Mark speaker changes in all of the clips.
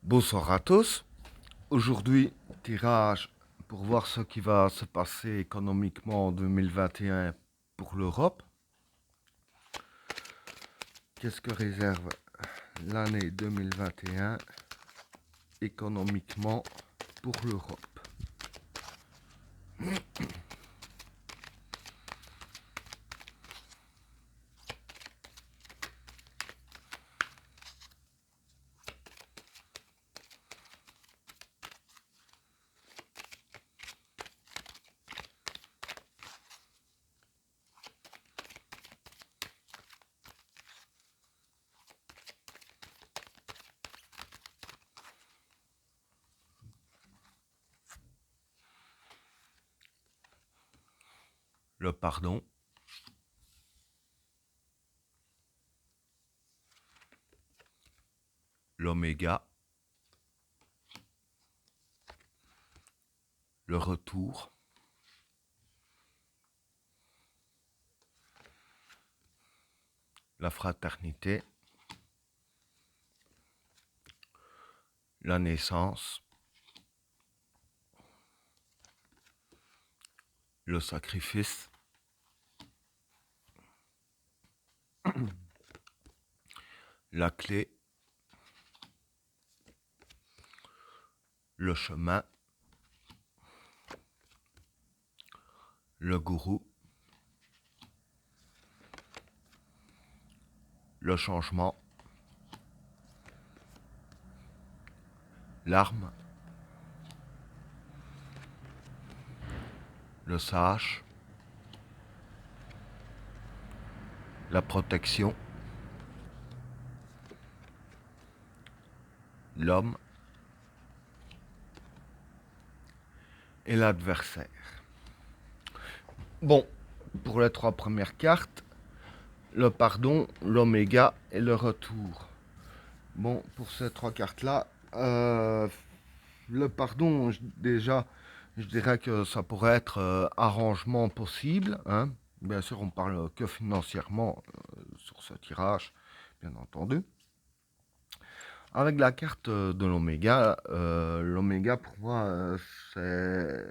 Speaker 1: Bonsoir à tous. Aujourd'hui, tirage pour voir ce qui va se passer économiquement en 2021 pour l'Europe. Qu'est-ce que réserve l'année 2021 économiquement pour l'Europe? Le pardon, l'oméga, le retour, la fraternité, la naissance, le sacrifice, la clé, le chemin, le gourou, le changement, l'arme, le sage, la protection, l'homme et l'adversaire. Bon, pour les trois premières cartes, le pardon, l'oméga et le retour. Bon, pour ces trois cartes-là, le pardon, déjà, je dirais que ça pourrait être arrangement possible, hein. Bien sûr, on parle que financièrement sur ce tirage, bien entendu. Avec la carte de l'oméga pour moi, c'est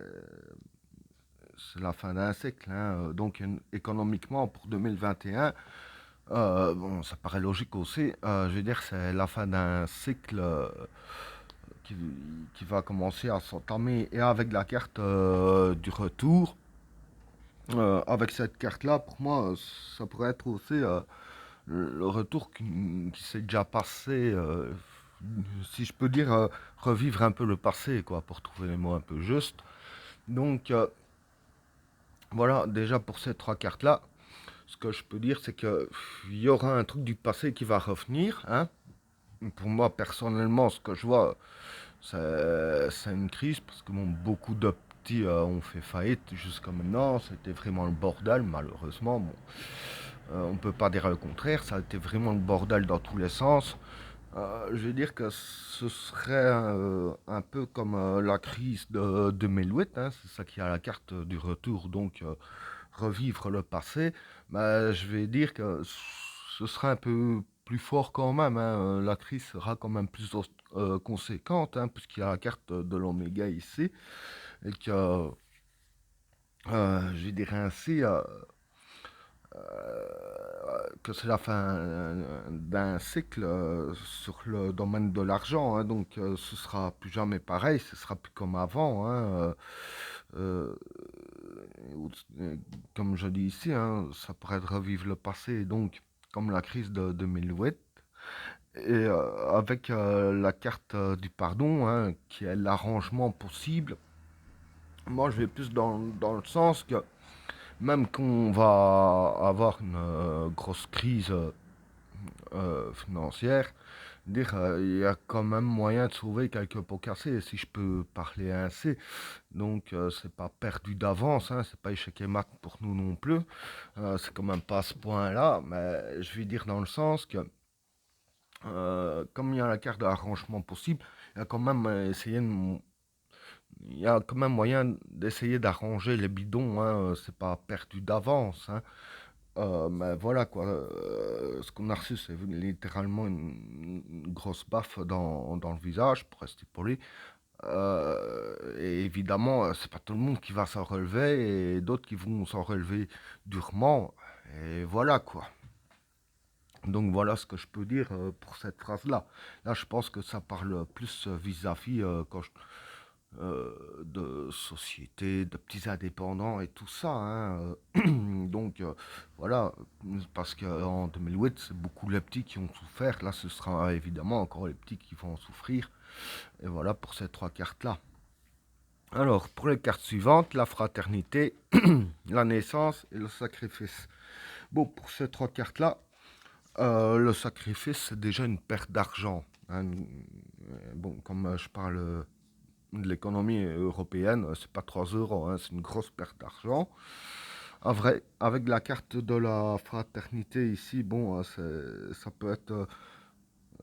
Speaker 1: la fin d'un cycle, hein. Donc économiquement pour 2021, bon, ça paraît logique aussi. Je veux dire, c'est la fin d'un cycle qui, qui va commencer à s'entamer. Et avec la carte du retour, avec cette carte-là, pour moi, ça pourrait être aussi le retour qui s'est déjà passé. Si je peux dire, revivre un peu le passé, quoi, pour trouver les mots un peu justes. Donc, voilà, déjà pour ces trois cartes-là, ce que je peux dire, c'est que il y aura un truc du passé qui va revenir, hein. Pour moi, personnellement, ce que je vois, c'est une crise parce que bon, beaucoup de petits ont fait faillite jusqu'à maintenant. C'était vraiment le bordel, malheureusement. Bon, on peut pas dire le contraire. Ça a été vraiment le bordel dans tous les sens. Je veux dire que ce serait un peu comme la crise de 2008, hein, c'est ça qui a la carte du retour, donc revivre le passé. Bah, je vais dire que ce sera un peu plus fort quand même, hein, la crise sera quand même plus conséquente, hein, puisqu'il y a la carte de l'oméga ici, et que, je dirais ainsi, que c'est la fin d'un cycle sur le domaine de l'argent, hein, donc ce sera plus jamais pareil, ce sera plus comme avant, hein, euh, comme je dis ici, hein, ça pourrait revivre le passé, donc comme la crise de 2008. Et avec la carte du pardon, hein, qui est l'arrangement possible, moi je vais plus dans le sens que même qu'on va avoir une grosse crise financière, dire il y a quand même moyen de sauver quelques pots cassés, si je peux parler ainsi. Donc c'est pas perdu d'avance, hein, c'est pas échec et mat pour nous non plus. C'est quand même pas à ce point-là, mais je vais dire dans le sens que comme il y a la carte d'arrangement possible, il y a quand même il y a quand même moyen d'essayer d'arranger les bidons, hein, c'est pas perdu d'avance, hein. Mais voilà quoi, ce qu'on a reçu, c'est littéralement une grosse baffe dans le visage, pour rester poli. Et évidemment, c'est pas tout le monde qui va s'en relever et d'autres qui vont s'en relever durement. Et voilà quoi. Donc voilà ce que je peux dire pour cette phrase-là. Là, je pense que ça parle plus vis-à-vis de société, de petits indépendants et tout ça, hein. Donc voilà, parce qu'en 2008, c'est beaucoup les petits qui ont souffert. Là, ce sera évidemment encore les petits qui vont en souffrir. Et voilà pour ces trois cartes-là. Alors, pour les cartes suivantes, la fraternité, la naissance et le sacrifice. Bon, pour ces trois cartes-là, le sacrifice, c'est déjà une perte d'argent, hein. Bon, comme je parle de l'économie européenne, c'est pas 3 euros, hein, c'est une grosse perte d'argent. En vrai, avec la carte de la fraternité ici, bon, ça peut être,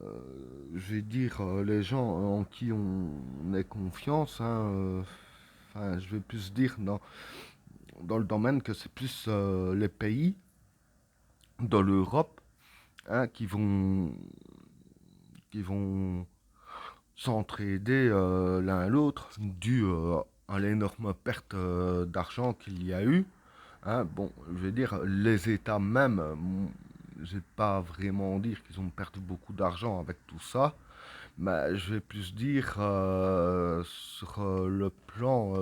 Speaker 1: je vais dire, les gens en qui on ait confiance, hein, enfin, je vais plus dire dans le domaine que c'est plus les pays de l'Europe, hein, qui vont s'entraider l'un à l'autre dû à l'énorme perte d'argent qu'il y a eu. Hein. Bon, je veux dire, les États même, je vais pas vraiment dire qu'ils ont perdu beaucoup d'argent avec tout ça, mais je vais plus dire sur le plan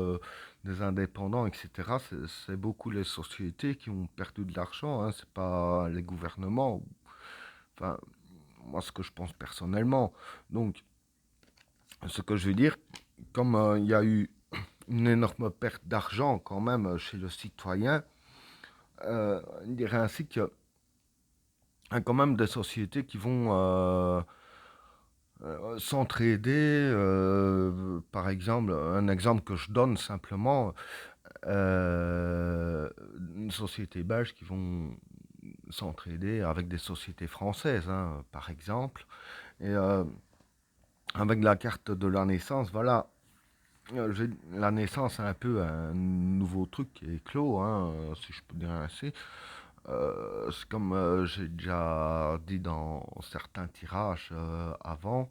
Speaker 1: des indépendants, etc. C'est beaucoup les sociétés qui ont perdu de l'argent, hein, c'est pas les gouvernements. Enfin, moi, ce que je pense personnellement. Donc, ce que je veux dire, comme il y a eu une énorme perte d'argent quand même chez le citoyen, on dirait ainsi qu'il y a quand même des sociétés qui vont s'entraider. Par exemple, un exemple que je donne simplement, euh, une société belge qui vont s'entraider avec des sociétés françaises, hein, par exemple. Et avec la carte de la naissance, voilà, la naissance, c'est un peu un nouveau truc qui est clos, hein, si je peux dire ainsi. C'est comme j'ai déjà dit dans certains tirages avant,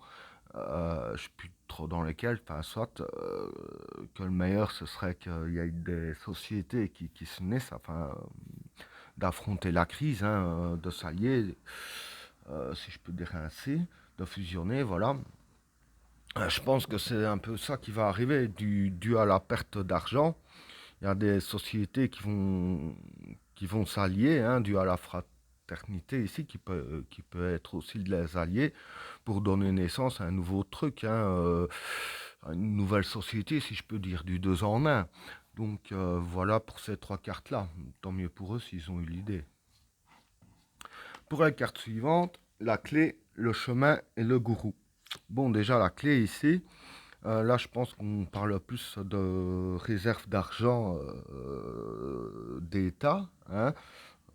Speaker 1: je ne suis plus trop dans lesquels, enfin, soit que le meilleur ce serait qu'il y ait des sociétés qui se naissent, afin d'affronter la crise, hein, de s'allier, si je peux dire ainsi, de fusionner, voilà. Je pense que c'est un peu ça qui va arriver dû à la perte d'argent. Il y a des sociétés qui vont s'allier, hein, dû à la fraternité ici, qui peut être aussi les alliés pour donner naissance à un nouveau truc, hein, à une nouvelle société, si je peux dire, du deux en un. Donc voilà pour ces trois cartes-là. Tant mieux pour eux s'ils ont eu l'idée. Pour la carte suivante, la clé, le chemin et le gourou. Bon, déjà la clé ici, là, je pense qu'on parle plus de réserve d'argent d'État, hein.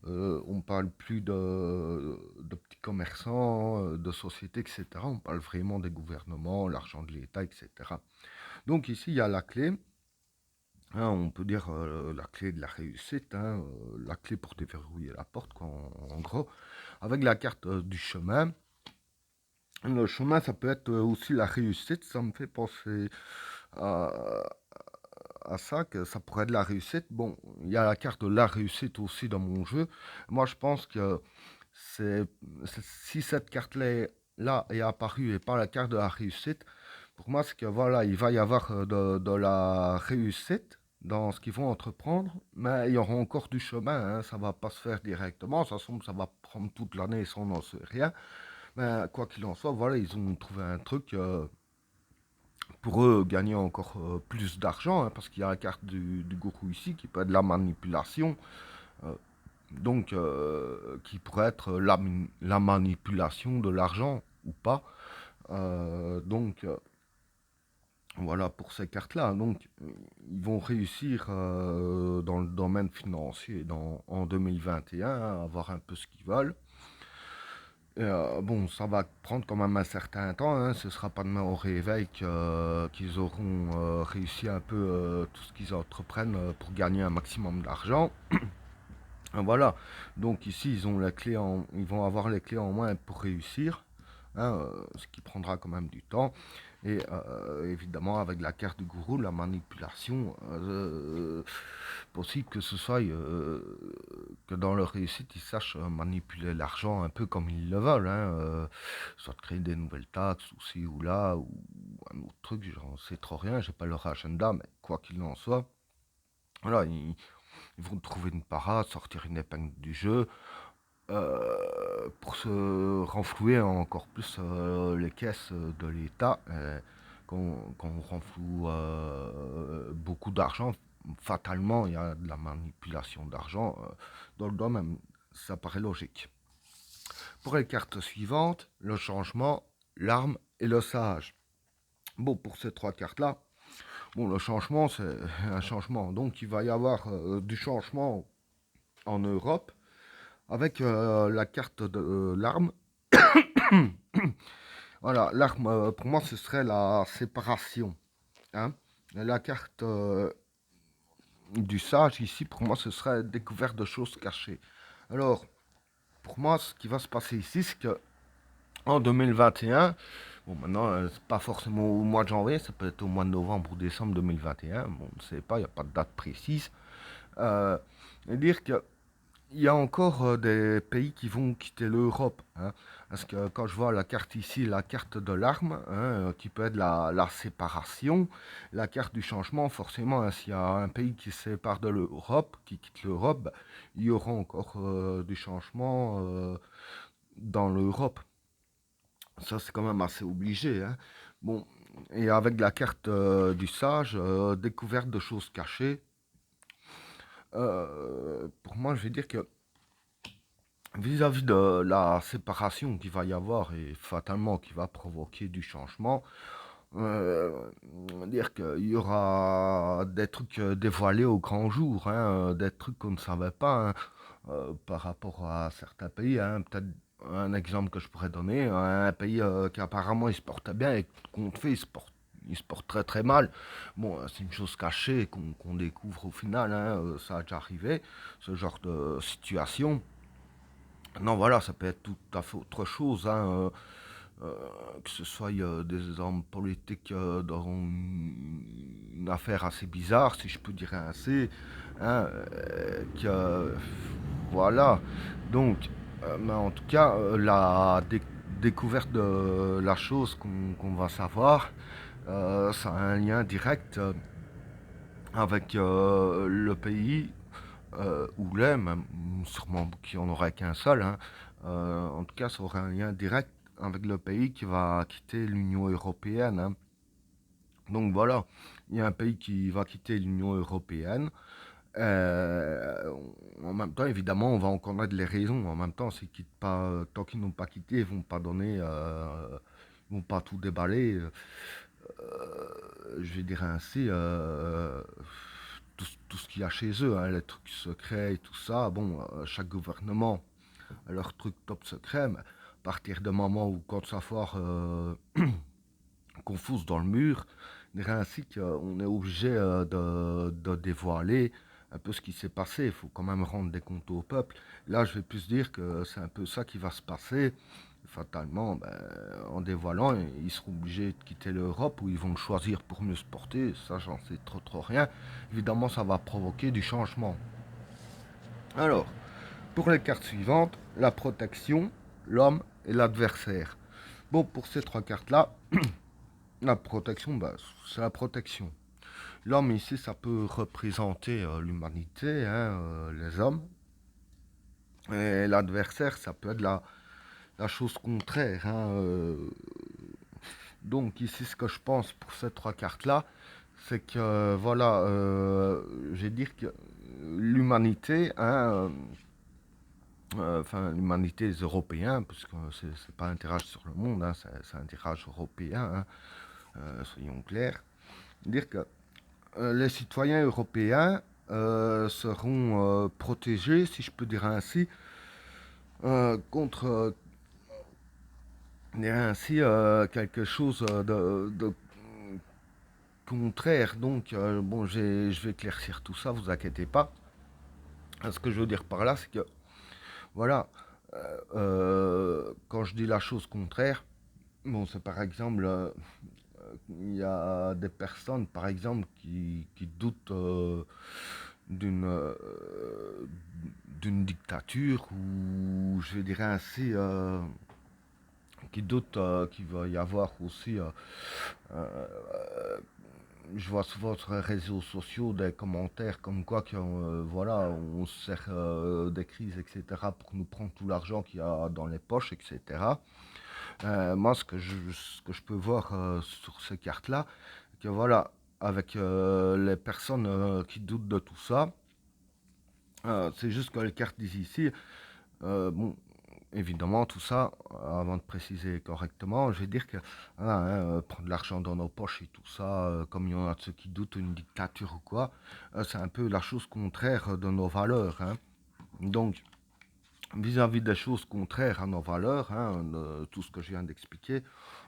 Speaker 1: On parle plus de petits commerçants, de sociétés, etc. On parle vraiment des gouvernements, l'argent de l'État, etc. Donc ici, il y a la clé, hein, on peut dire la clé de la réussite, hein, la clé pour déverrouiller la porte, quoi, en gros. Avec la carte du chemin, le chemin, ça peut être aussi la réussite. Ça me fait penser à, à ça, que ça pourrait être de la réussite. Bon, il y a la carte de la réussite aussi dans mon jeu. Moi, je pense que c'est si cette carte-là est apparue et pas la carte de la réussite, pour moi, c'est que voilà, il va y avoir de la réussite dans ce qu'ils vont entreprendre, mais il y aura encore du chemin, hein, ça va pas se faire directement, ça va prendre toute l'année sans on n'en sait rien. Mais quoi qu'il en soit, voilà, ils ont trouvé un truc pour eux gagner encore plus d'argent, hein, parce qu'il y a la carte du gourou ici qui peut être de la manipulation, euh, donc qui pourrait être la manipulation de l'argent ou pas. Donc voilà pour ces cartes-là. Donc ils vont réussir dans le domaine financier en 2021 à avoir un peu ce qu'ils veulent. Bon, ça va prendre quand même un certain temps, hein. Ce sera pas demain au réveil qu'ils auront réussi un peu tout ce qu'ils entreprennent pour gagner un maximum d'argent. Voilà. Donc ici, ils vont avoir les clés en main pour réussir, hein, ce qui prendra quand même du temps. Et évidemment, avec la carte du gourou, la manipulation, possible que ce soit que dans leur réussite, ils sachent manipuler l'argent un peu comme ils le veulent, hein, soit de créer des nouvelles taxes, ou ci ou là, ou un autre truc, j'en sais trop rien, j'ai pas leur agenda, mais quoi qu'il en soit, voilà, ils vont trouver une parade, sortir une épingle du jeu, pour se renflouer encore plus les caisses de l'État. Quand on renfloue beaucoup d'argent, fatalement, il y a de la manipulation d'argent dans le domaine. Ça paraît logique. Pour les cartes suivantes, le changement, l'arme et le sage. Bon, pour ces trois cartes-là, bon, le changement, c'est un changement. Donc, il va y avoir du changement en Europe avec la carte de l'arme. Voilà, l'arme, pour moi, ce serait la séparation, hein. La carte du sage, ici, pour moi, ce serait découverte de choses cachées. Alors, pour moi, ce qui va se passer ici, c'est que en 2021, bon, maintenant, c'est pas forcément au mois de janvier, ça peut être au mois de novembre ou décembre 2021, bon, on ne sait pas, il n'y a pas de date précise. Euh, et dire que il y a encore des pays qui vont quitter l'Europe, hein. Parce que quand je vois la carte ici, la carte de l'arme, hein, qui peut être la séparation, la carte du changement, forcément, hein, s'il y a un pays qui se sépare de l'Europe, qui quitte l'Europe, bah, il y aura encore du changement dans l'Europe. Ça, c'est quand même assez obligé, hein. Bon, et avec la carte du sage, découverte de choses cachées, pour moi, je vais dire que vis-à-vis de la séparation qu'il va y avoir et fatalement qui va provoquer du changement, euh, dire qu'il y aura des trucs dévoilés au grand jour, hein, des trucs qu'on ne savait pas, hein, par rapport à certains pays, hein. Peut-être un exemple que je pourrais donner, un pays qui apparemment il se portait bien et qu'on fait il se porte très très mal. Bon, c'est une chose cachée qu'on découvre au final, hein, ça a déjà arrivé, ce genre de situation. Non, voilà, ça peut être tout à fait autre chose, hein, euh, que ce soit des hommes politiques dans une affaire assez bizarre, si je peux dire ainsi, hein, voilà. Donc, mais en tout cas, la découverte de la chose qu'on va savoir, ça a un lien direct avec le pays ou les, même sûrement qu'il n'y en aurait qu'un seul, hein. En tout cas, ça aurait un lien direct avec le pays qui va quitter l'Union européenne, hein. Donc voilà, il y a un pays qui va quitter l'Union européenne. Euh, En même temps, évidemment, on va en connaître les raisons. En même temps, s'ils quittent pas, tant qu'ils n'ont pas quitté, ils vont pas donner, ils vont pas tout déballer. Je vais dire ainsi, tout ce qu'il y a chez eux, hein, les trucs secrets et tout ça. Bon, chaque gouvernement a leur truc top secret, mais à partir du moment où quand ça foire, qu'on fonce dans le mur, je dirais ainsi qu'on est obligé de dévoiler un peu ce qui s'est passé. Il faut quand même rendre des comptes au peuple. Là, je vais plus dire que c'est un peu ça qui va se passer. Fatalement, ben, en dévoilant, ils seront obligés de quitter l'Europe ou ils vont le choisir pour mieux se porter. Ça, j'en sais trop trop rien. Évidemment, ça va provoquer du changement. Alors, pour les cartes suivantes, la protection, l'homme et l'adversaire. Bon, pour ces trois cartes-là, la protection, bah, c'est la protection. L'homme ici, ça peut représenter l'humanité, hein, les hommes. Et l'adversaire, ça peut être la chose contraire, hein. Donc ici, ce que je pense pour ces trois cartes-là, c'est que, voilà, je vais dire que l'humanité, hein, enfin l'humanité des Européens, parce que c'est pas un tirage sur le monde, hein, c'est un tirage européen, hein, soyons clairs, dire que les citoyens européens seront protégés, si je peux dire ainsi, contre quelque chose de contraire. Donc, bon, je vais éclaircir tout ça, vous inquiétez pas. Ce que je veux dire par là, c'est que, voilà, quand je dis la chose contraire, bon, c'est par exemple, il y a des personnes, par exemple, qui doutent d'une d'une dictature ou, je dirais ainsi, qui doutent qu'il va y avoir aussi je vois souvent sur les réseaux sociaux des commentaires comme quoi que, voilà, on se sert des crises, etc., pour nous prendre tout l'argent qu'il y a dans les poches, etc. Moi, ce que je peux voir sur ces cartes-là, que voilà, avec les personnes qui doutent de tout ça, c'est juste que les cartes disent ici, bon, évidemment, tout ça, avant de préciser correctement, je vais dire que voilà, hein, prendre l'argent dans nos poches et tout ça, comme il y en a de ceux qui doutent une dictature ou quoi, c'est un peu la chose contraire de nos valeurs, hein. Donc, vis-à-vis des choses contraires à nos valeurs, hein, de tout ce que je viens d'expliquer,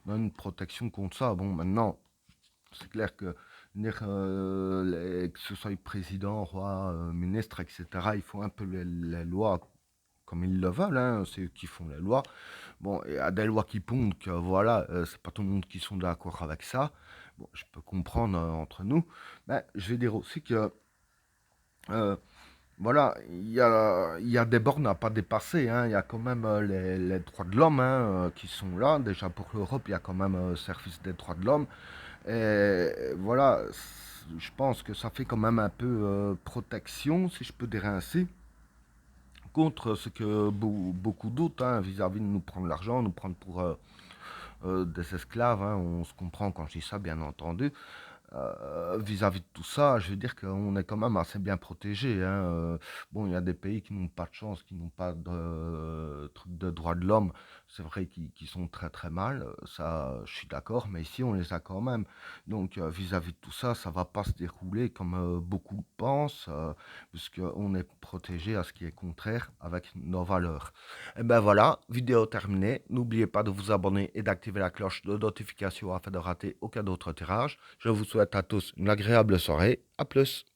Speaker 1: on a une protection contre ça. Bon, maintenant, c'est clair que que ce soit président, roi, ministre, etc., il faut un peu les lois comme ils le veulent, hein, c'est eux qui font les lois. Bon, il y a des lois qui pondent que voilà, c'est pas tout le monde qui sont d'accord avec ça. Bon, je peux comprendre entre nous, mais je vais dire aussi que euh, voilà, il y a des bornes à pas dépasser, hein. Il y a quand même les droits de l'homme hein, qui sont là. Déjà pour l'Europe, il y a quand même un service des droits de l'homme. Et voilà, je pense que ça fait quand même un peu protection, si je peux dire ainsi, contre ce que beaucoup d'autres, hein, vis-à-vis de nous prendre l'argent, nous prendre pour des esclaves, hein. On se comprend quand je dis ça, bien entendu. Vis-à-vis de tout ça, je veux dire qu'on est quand même assez bien protégé, hein. Bon, il y a des pays qui n'ont pas de chance, qui n'ont pas de trucs de droits de l'homme. C'est vrai qu'ils sont très très mal, ça, je suis d'accord, mais ici on les a quand même. Donc vis-à-vis de tout ça, ça va pas se dérouler comme beaucoup pensent, puisqu'on est protégé à ce qui est contraire avec nos valeurs. Et ben voilà, vidéo terminée. N'oubliez pas de vous abonner et d'activer la cloche de notification afin de rater aucun autre tirage. Je vous souhaite à tous une agréable soirée. À plus.